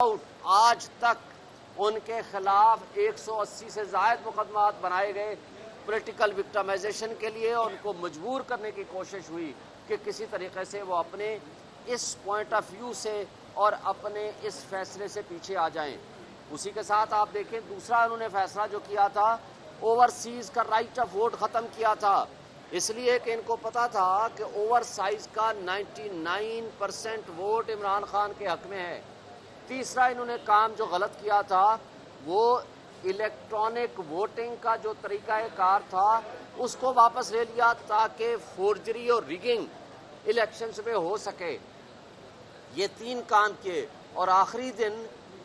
आज तक उनके खिलाफ 180 से ज़ायद मुकदमात बनाए गए पॉलिटिकल विक्टिमाइजेशन के लिए। उनको मजबूर करने की कोशिश हुई कि किसी तरीके से वो अपने इस पॉइंट ऑफ व्यू से और अपने इस फैसले से पीछे आ जाएं। उसी के साथ आप देखें, दूसरा उन्होंने फैसला जो किया था, ओवरसीज़ का राइट ऑफ वोट ख़त्म किया था, इसलिए कि इनको पता था कि ओवरसाइज का 99% वोट इमरान खान के हक में है। तीसरा इन्होंने काम जो गलत किया था वो इलेक्ट्रॉनिक वोटिंग का जो तरीक़ाकार था उसको वापस ले लिया ताकि फोर्जरी और रिगिंग इलेक्शंस में हो सके। ये तीन काम किए और आखिरी दिन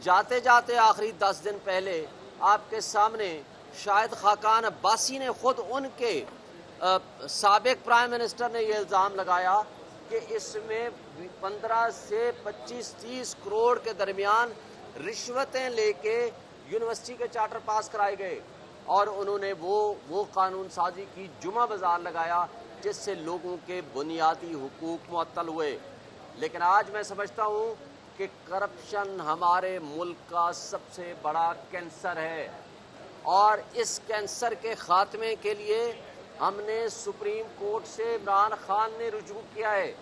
जाते जाते आखिरी 10 दिन पहले आपके सामने शायद खाकान अब्बासी ने खुद उनके साबिक प्राइम मिनिस्टर ने यह इल्ज़ाम लगाया कि इसमें 15 से 25-30 करोड़ के दरमियान रिश्वतें लेके यूनिवर्सिटी के चार्टर पास कराए गए और उन्होंने वो कानून साजी की, जुमा बाजार लगाया, जिससे लोगों के बुनियादी हुकूक मुअत्तल हुए। लेकिन आज मैं समझता हूँ कि करप्शन हमारे मुल्क का सबसे बड़ा कैंसर है और इस कैंसर के खात्मे के लिए हमने सुप्रीम कोर्ट से इमरान खान ने रुजू किया है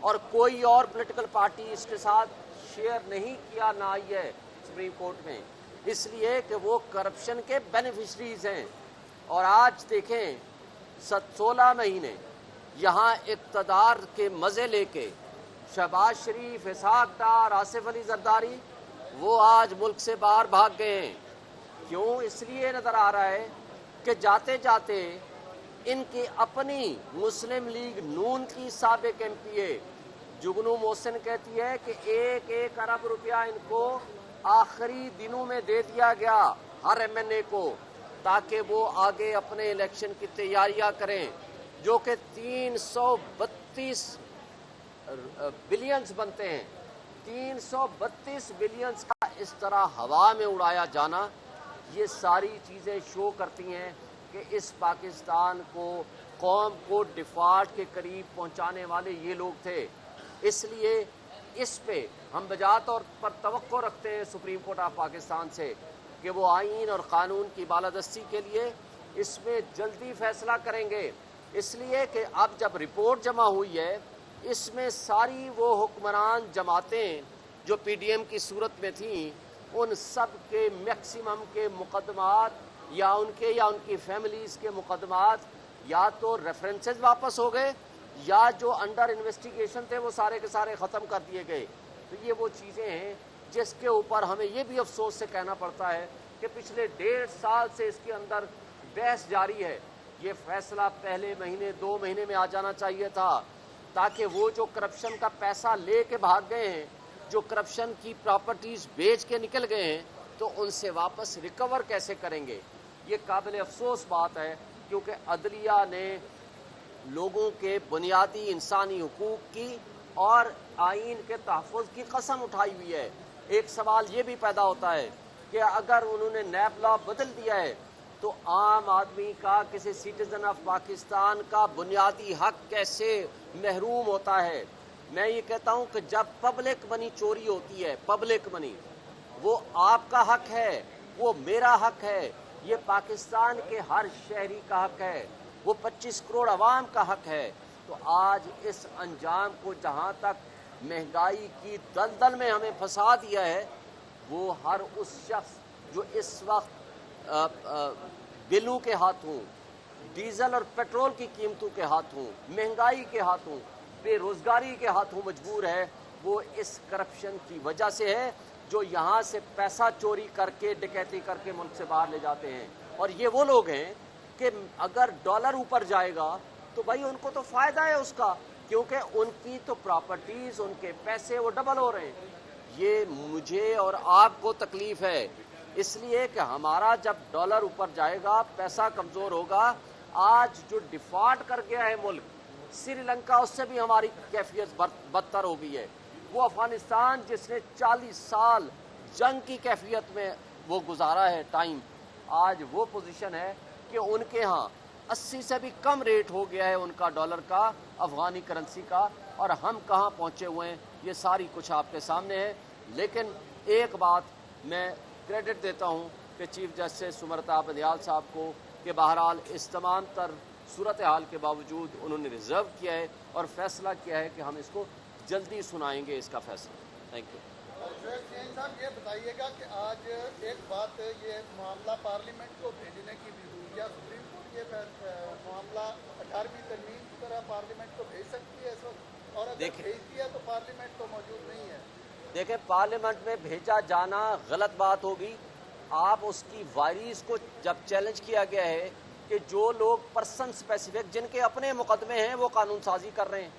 और कोई और पॉलिटिकल पार्टी इसके साथ शेयर नहीं किया ना आई है सुप्रीम कोर्ट में, इसलिए कि वो करप्शन के बेनिफिशरीज हैं। और आज देखें 16 महीने यहाँ इक़्तिदार के मज़े लेके शहबाज शरीफ, इसहाक डार, आसिफ अली जरदारी वो आज मुल्क से बाहर भाग गए हैं। क्यों? इसलिए नज़र आ रहा है कि जाते जाते इनकी अपनी मुस्लिम लीग नून की साबिक MPA जुगनू मोहसिन कहती है कि 1-1 अरब रुपया इनको आखिरी दिनों में दे दिया गया हर MNA को, ताकि वो आगे अपने इलेक्शन की तैयारियां करें, जो कि 332 बिलियंस बनते हैं। 332 बिलियंस का इस तरह हवा में उड़ाया जाना, ये सारी चीज़ें शो करती हैं कि इस पाकिस्तान को, कौम को डिफॉल्ट के करीब पहुंचाने वाले ये लोग थे। इसलिए इस पे हम बजा तौर पर तवक्को रखते हैं सुप्रीम कोर्ट ऑफ पाकिस्तान से कि वो आईन और क़ानून की बालादस्ती के लिए इसमें जल्दी फैसला करेंगे। इसलिए कि अब जब रिपोर्ट जमा हुई है, इसमें सारी वो हुक्मरान जमातें जो PDM की सूरत में थीं, उन सब के मैक्सिमम के मुकदमात या उनकी फैमिलीज़ के मुकदमात या तो रेफरेंसेस वापस हो गए या जो अंडर इन्वेस्टिगेशन थे वो सारे के सारे ख़त्म कर दिए गए। तो ये वो चीज़ें हैं जिसके ऊपर हमें ये भी अफसोस से कहना पड़ता है कि पिछले 1.5 साल से इसके अंदर बहस जारी है। ये फैसला पहले महीने 2 महीने में आ जाना चाहिए था, ताकि वो जो करप्शन का पैसा ले के भाग गए हैं, जो करप्शन की प्रॉपर्टीज़ बेच के निकल गए हैं, तो उनसे वापस रिकवर कैसे करेंगे। ये काबिल अफसोस बात है, क्योंकि अदलिया ने लोगों के बुनियादी इंसानी हुकूक की और आइन के तहफ़्फ़ुज़ की कसम उठाई हुई है। एक सवाल ये भी पैदा होता है कि अगर उन्होंने नैब लॉ बदल दिया है तो आम आदमी का, किसी सिटीज़न ऑफ पाकिस्तान का बुनियादी हक कैसे महरूम होता है। मैं ये कहता हूँ कि जब पब्लिक मनी चोरी होती है, पब्लिक मनी, वो आपका हक है, वो मेरा हक है, ये पाकिस्तान के हर शहरी का हक है, वो 25 करोड़ अवाम का हक है। तो आज इस अंजाम को जहाँ तक महंगाई की दलदल में हमें फंसा दिया है, वो हर उस शख्स जो इस वक्त बिलों के हाथों, डीजल और पेट्रोल की कीमतों के हाथों, महंगाई के हाथों, बेरोज़गारी के हाथों मजबूर है, वो इस करप्शन की वजह से है, जो यहाँ से पैसा चोरी करके, डकैती करके मुल्क से बाहर ले जाते हैं। और ये वो लोग हैं कि अगर डॉलर ऊपर जाएगा तो भाई उनको तो फ़ायदा है उसका, क्योंकि उनकी तो प्रॉपर्टीज़, उनके पैसे वो डबल हो रहे हैं। ये मुझे और आपको तकलीफ़ है, इसलिए कि हमारा जब डॉलर ऊपर जाएगा, पैसा कमज़ोर होगा। आज जो डिफ़ॉल्ट कर गया है मुल्क श्रीलंका, उससे भी हमारी कैफियत बदतर हो गई है। वो अफ़गानिस्तान जिसने 40 साल जंग की कैफियत में वो गुजारा है टाइम, आज वो पोजीशन है कि उनके यहाँ 80 से भी कम रेट हो गया है उनका डॉलर का, अफ़गानी करेंसी का, और हम कहाँ पहुँचे हुए हैं ये सारी कुछ आपके सामने है। लेकिन एक बात मैं क्रेडिट देता हूँ कि चीफ जस्टिस सुमरता बंदयाल साहब को कि बहरहाल इस तमाम तर सूरत हाल के बावजूद उन्होंने रिजर्व किया है और फैसला किया है कि हम इसको जल्दी सुनाएंगे इसका फैसला। Thank you. साहब ये बताइएगा कि आज एक बात ये मामला पार्लियामेंट को भेजने की भी हुई, या सुप्रीम कोर्ट ये मामला 18वीं तरमीम की तरह पार्लियामेंट को भेज सकती है इस वक्त, और अगर भेज दिया तो पार्लियामेंट तो मौजूद नहीं है। देखें, पार्लियामेंट में भेजा जाना गलत बात होगी। आप उसकी वायरिस को जब चैलेंज किया गया है कि जो लोग पर्सन स्पेसिफिक जिनके अपने मुकदमे हैं वो कानून साजी कर रहे हैं,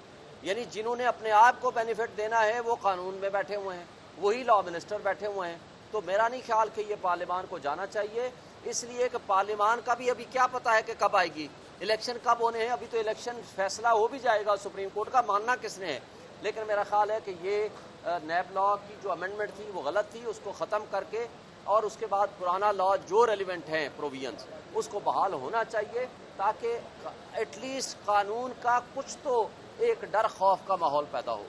यानी जिन्होंने अपने आप को बेनिफिट देना है वो कानून में बैठे हुए हैं, वही लॉ मिनिस्टर बैठे हुए हैं, तो मेरा नहीं ख्याल कि ये पार्लियामान को जाना चाहिए। इसलिए कि पार्लियामान का भी अभी क्या पता है कि कब आएगी, इलेक्शन कब होने हैं, अभी तो इलेक्शन फैसला हो भी जाएगा सुप्रीम कोर्ट का, मानना किसने है। लेकिन मेरा ख्याल है कि ये नैब लॉ की जो अमेंडमेंट थी वो गलत थी, उसको ख़त्म करके और उसके बाद पुराना लॉ जो रेलिवेंट हैं प्रोविजंस उसको बहाल होना चाहिए, ताकि एटलीस्ट कानून का कुछ तो एक डर खौफ का माहौल पैदा हो।